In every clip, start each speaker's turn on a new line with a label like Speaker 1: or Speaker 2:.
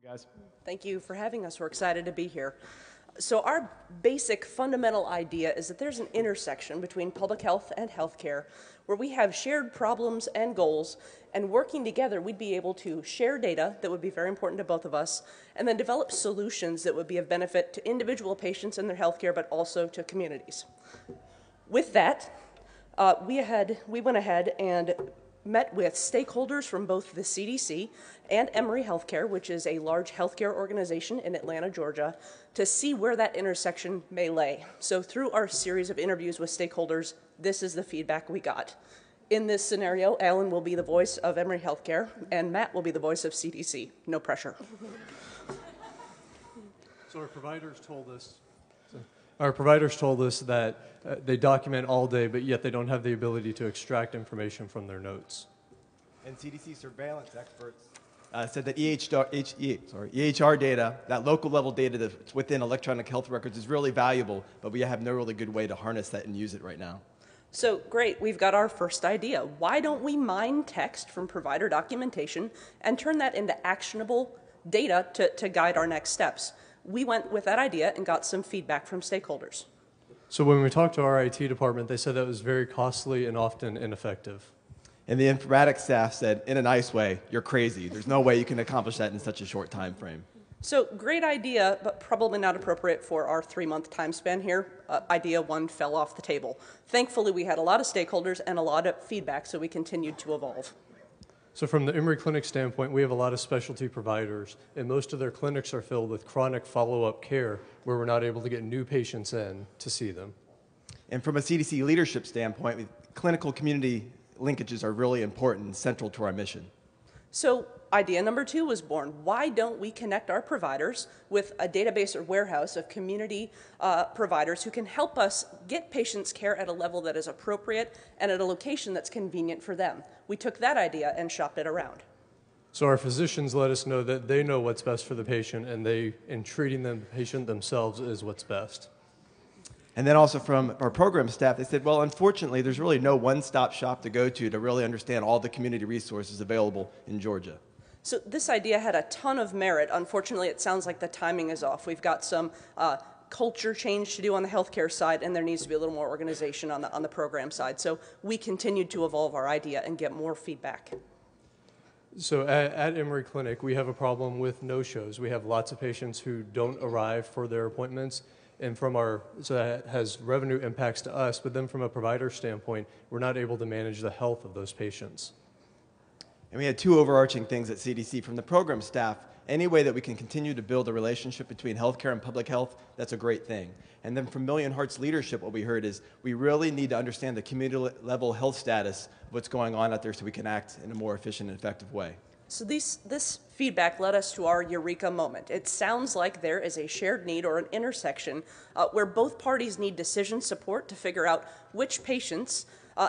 Speaker 1: Guys.
Speaker 2: Thank you for having us. We're excited to be here. So our basic fundamental idea is that there's an intersection between public health and healthcare where we have shared problems and goals, and working together we'd be able to share data that would be very important to both of us and then develop solutions that would be of benefit to individual patients and their healthcare but also to communities. With that, we went ahead and met with stakeholders from both the CDC and Emory Healthcare, which is a large healthcare organization in Atlanta, Georgia, to see where that intersection may lay. So through our series of interviews with stakeholders, this is the feedback we got. In this scenario, Alan will be the voice of Emory Healthcare, and Matt will be the voice of CDC. No pressure.
Speaker 3: So our providers told us that they document all day, but yet they don't have the ability to extract information from their notes.
Speaker 1: And CDC surveillance experts said that EHR data, that local level data that's within electronic health records is really valuable, but we have no really good way to harness that and use it right now.
Speaker 2: So great, we've got our first idea. Why don't we mine text from provider documentation and turn that into actionable data to guide our next steps? We went with that idea and got some feedback from stakeholders.
Speaker 3: So when we talked to our IT department, they said that was very costly and often ineffective.
Speaker 1: And the informatics staff said, in a nice way, you're crazy. There's no way you can accomplish that in such a short time frame.
Speaker 2: So great idea, but probably not appropriate for our 3-month time span here. Idea 1 fell off the table. Thankfully, we had a lot of stakeholders and a lot of feedback, so we continued to evolve.
Speaker 3: So from the Emory Clinic standpoint, we have a lot of specialty providers, and most of their clinics are filled with chronic follow-up care where we're not able to get new patients in to see them.
Speaker 1: And from a CDC leadership standpoint, clinical community linkages are really important and central to our mission.
Speaker 2: So idea number 2 was born. Why don't we connect our providers with a database or warehouse of community providers who can help us get patients care at a level that is appropriate and at a location that's convenient for them? We took that idea and shopped it around.
Speaker 3: So our physicians let us know that they know what's best for the patient, and in treating the patient themselves is what's best.
Speaker 1: And then also from our program staff, they said, well, unfortunately, there's really no one-stop shop to go to really understand all the community resources available in Georgia.
Speaker 2: So this idea had a ton of merit. Unfortunately, it sounds like the timing is off. We've got some culture change to do on the healthcare side, and there needs to be a little more organization on the program side. So we continued to evolve our idea and get more feedback.
Speaker 3: So at Emory Clinic, we have a problem with no-shows. We have lots of patients who don't arrive for their appointments. And so that has revenue impacts to us, but then from a provider standpoint, we're not able to manage the health of those patients.
Speaker 1: And we had 2 overarching things at CDC. From the program staff, any way that we can continue to build a relationship between healthcare and public health, that's a great thing. And then from Million Hearts leadership, what we heard is we really need to understand the community level health status of what's going on out there so we can act in a more efficient and effective way.
Speaker 2: So this feedback led us to our eureka moment. It sounds like there is a shared need or an intersection where both parties need decision support to figure out which patients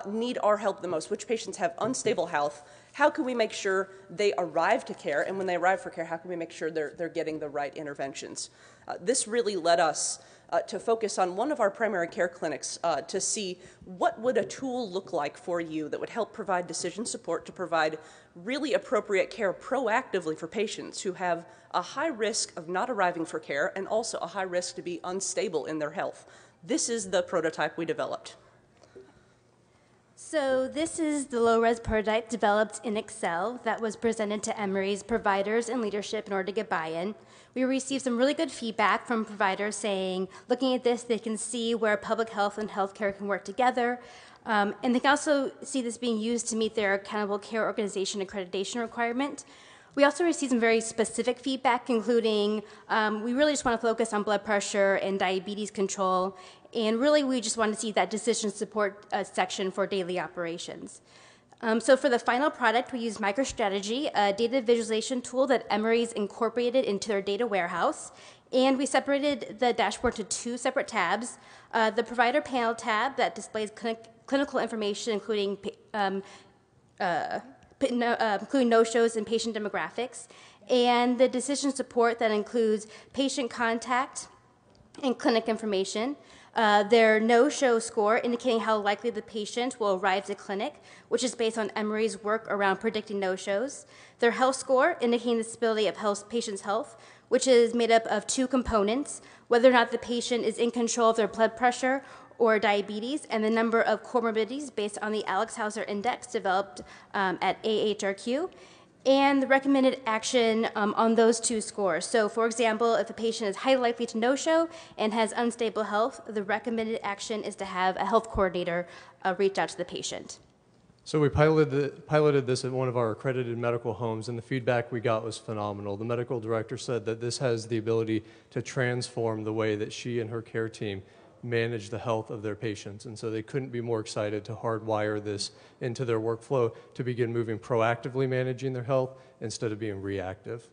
Speaker 2: need our help the most, which patients have unstable health. How can we make sure they arrive to care, and when they arrive for care, how can we make sure they're getting the right interventions? This really led us to focus on one of our primary care clinics to see what would a tool look like for you that would help provide decision support to provide really appropriate care proactively for patients who have a high risk of not arriving for care and also a high risk to be unstable in their health. This is the prototype we developed.
Speaker 4: So this is the low-res prototype developed in Excel that was presented to Emory's providers and leadership in order to get buy-in. We received some really good feedback from providers saying, looking at this, they can see where public health and healthcare can work together. And they can also see this being used to meet their accountable care organization accreditation requirement. We also received some very specific feedback, including we really just want to focus on blood pressure and diabetes control, and really we just want to see that decision support section for daily operations. So for the final product, we used MicroStrategy, a data visualization tool that Emory's incorporated into their data warehouse, and we separated the dashboard to 2 separate tabs. The provider panel tab that displays clinical information, including no-shows and patient demographics, and the decision support that includes patient contact and clinic information. Their no-show score, indicating how likely the patient will arrive to clinic, which is based on Emory's work around predicting no-shows. Their health score, indicating the stability of patient's health, which is made up of two components: whether or not the patient is in control of their blood pressure or diabetes, and the number of comorbidities based on the Alex Hauser Index developed at AHRQ, and the recommended action on those two scores. So, for example, if a patient is highly likely to no-show and has unstable health, the recommended action is to have a health coordinator reach out to the patient.
Speaker 3: So we piloted this at one of our accredited medical homes, and the feedback we got was phenomenal. The medical director said that this has the ability to transform the way that she and her care team manage the health of their patients. And so they couldn't be more excited to hardwire this into their workflow to begin moving proactively managing their health instead of being reactive.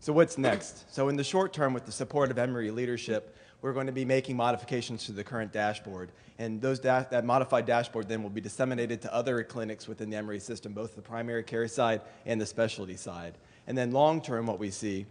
Speaker 1: So what's next? So in the short term, with the support of Emory leadership, we're going to be making modifications to the current dashboard. And that modified dashboard then will be disseminated to other clinics within the Emory system, both the primary care side and the specialty side. And then long term, what we see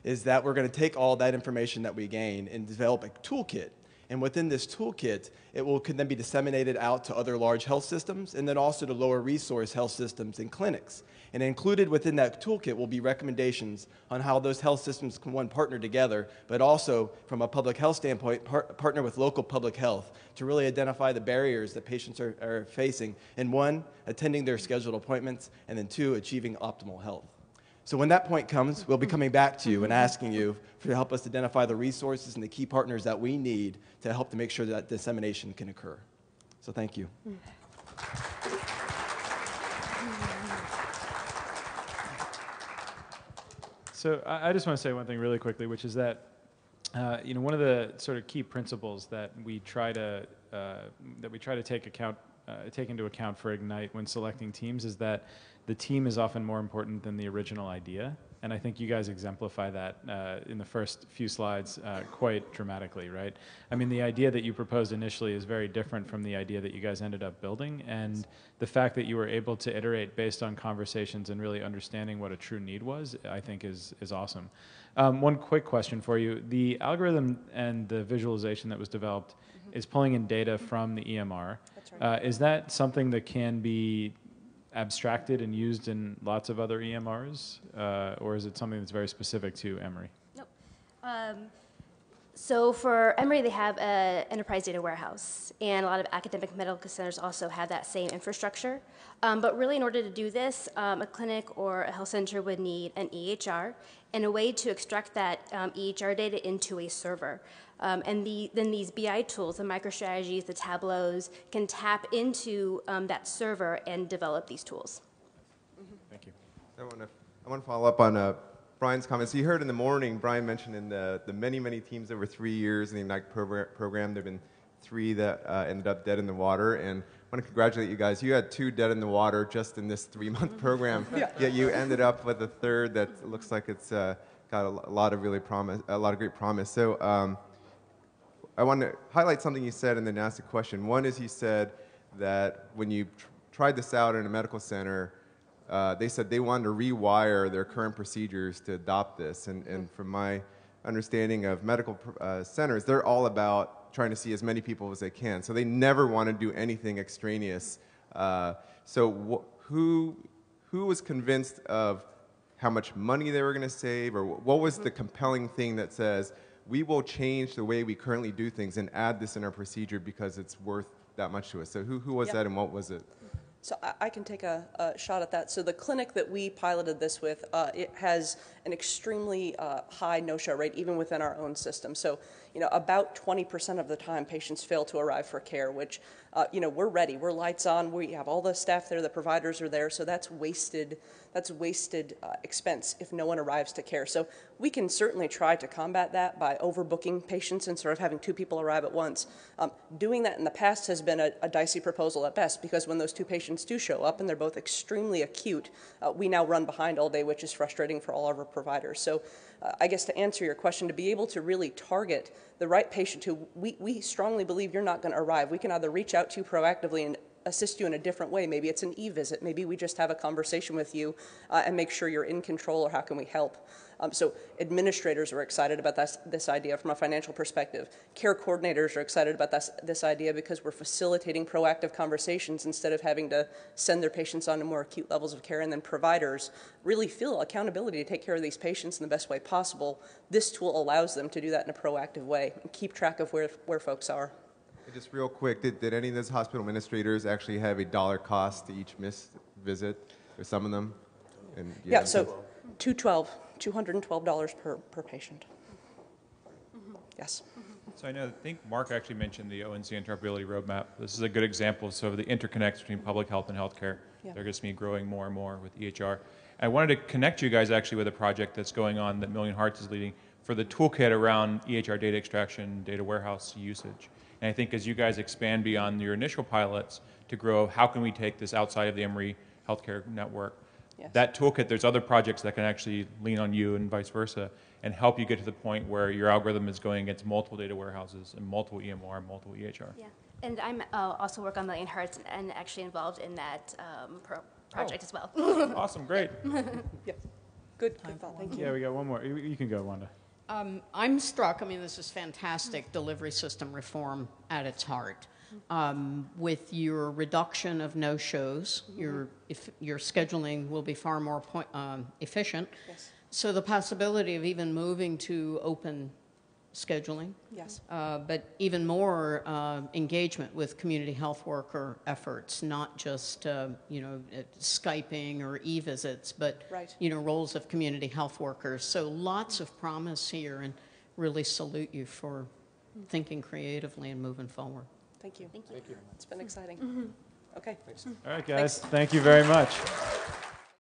Speaker 1: is that we're going to take all that information that we gain and develop a toolkit. And within this toolkit, could then be disseminated out to other large health systems and then also to lower resource health systems and clinics. And included within that toolkit will be recommendations on how those health systems can, one, partner together, but also from a public health standpoint, partner with local public health to really identify the barriers that patients are facing in, one, attending their scheduled appointments, and then two, achieving optimal health. So when that point comes, we'll be coming back to you and asking you to help us identify the resources and the key partners that we need to help to make sure that dissemination can occur. So thank you.
Speaker 5: So I just want to say one thing really quickly, which is that one of the sort of key principles that we try to take into account for Ignite when selecting teams is that the team is often more important than the original idea. And I think you guys exemplify that in the first few slides quite dramatically, right? I mean, the idea that you proposed initially is very different from the idea that you guys ended up building. And the fact that you were able to iterate based on conversations and really understanding what a true need was, I think is awesome. One quick question for you. The algorithm and the visualization that was developed is pulling in data from the EMR.
Speaker 2: That's right.
Speaker 5: Is that something that can be abstracted and used in lots of other EMRs, or is it something that's very specific to Emory?
Speaker 4: Nope. So for Emory, they have an enterprise data warehouse, and a lot of academic medical centers also have that same infrastructure. But really, in order to do this, a clinic or a health center would need an EHR and a way to extract that EHR data into a server. And then these BI tools, the MicroStrategies, the Tableaus, can tap into that server and develop these tools.
Speaker 5: Thank you.
Speaker 6: I want to follow up on Brian's comments. You heard in the morning, Brian mentioned in the many teams over 3 years in the Ignite program, there have been 3 that ended up dead in the water. And I want to congratulate you guys. You had 2 dead in the water just in this 3-month program. Yet you ended up with a 3rd that looks like it's got a lot of great promise. So I want to highlight something you said and then ask a question. One is you said that when you tried this out in a medical center, they said they wanted to rewire their current procedures to adopt this. And from my understanding of medical centers, they're all about trying to see as many people as they can. So they never want to do anything extraneous. So who was convinced of how much money they were going to save, or what was the compelling thing that says, we will change the way we currently do things and add this in our procedure because it's worth that much to us? So who was that and what was it?
Speaker 2: So I can take a shot at that. So the clinic that we piloted this with, it has an extremely high no-show rate, even within our own system. So, about 20% of the time patients fail to arrive for care, which, we're ready. We're lights on. We have all the staff there. The providers are there. So that's wasted expense if no one arrives to care. So we can certainly try to combat that by overbooking patients and sort of having 2 people arrive at once. Doing that in the past has been a dicey proposal at best, because when those 2 patients do show up and they're both extremely acute, we now run behind all day, which is frustrating for all of our providers. So I guess to answer your question, to be able to really target the right patient who we strongly believe you're not going to arrive, we can either reach out to proactively and assist you in a different way. Maybe it's an e-visit. Maybe we just have a conversation with you and make sure you're in control, or how can we help? So administrators are excited about this idea from a financial perspective. Care coordinators are excited about this idea because we're facilitating proactive conversations instead of having to send their patients on to more acute levels of care. And then providers really feel accountability to take care of these patients in the best way possible. This tool allows them to do that in a proactive way and keep track of where folks are.
Speaker 6: Just real quick, did any of those hospital administrators actually have a dollar cost to each missed visit, or some of them? And,
Speaker 2: Yeah, so $212 per patient. Yes.
Speaker 7: So I think Mark actually mentioned the ONC interoperability roadmap. This is a good example of the interconnects between public health and healthcare.
Speaker 2: Yeah.
Speaker 7: They're going to be growing more and more with EHR. I wanted to connect you guys actually with a project that's going on that Million Hearts is leading for the toolkit around EHR data extraction, data warehouse usage. And I think as you guys expand beyond your initial pilots to grow, how can we take this outside of the Emory healthcare network?
Speaker 2: Yes.
Speaker 7: That toolkit, there's other projects that can actually lean on you and vice versa and help you get to the point where your algorithm is going against multiple data warehouses and multiple EMR, multiple EHR.
Speaker 4: Yeah, and I'm also work on Million Hearts and actually involved in that project as well.
Speaker 7: Awesome, great.
Speaker 2: Yeah. Good thought. Thank you.
Speaker 5: Yeah, we got one more. You can go, Wanda.
Speaker 8: I'm struck, this is fantastic delivery system reform at its heart. With your reduction of no-shows, your scheduling will be far more efficient.
Speaker 2: Yes.
Speaker 8: So the possibility of even moving to open scheduling,
Speaker 2: Yes.
Speaker 8: but even more engagement with community health worker efforts, not just Skyping or e-visits, but
Speaker 2: Right.
Speaker 8: Roles of community health workers. So lots of promise here, and really salute you for thinking creatively and moving forward.
Speaker 2: Thank you.
Speaker 4: Thank you.
Speaker 2: It's been exciting. Okay.
Speaker 5: All right, guys. Thank you very much.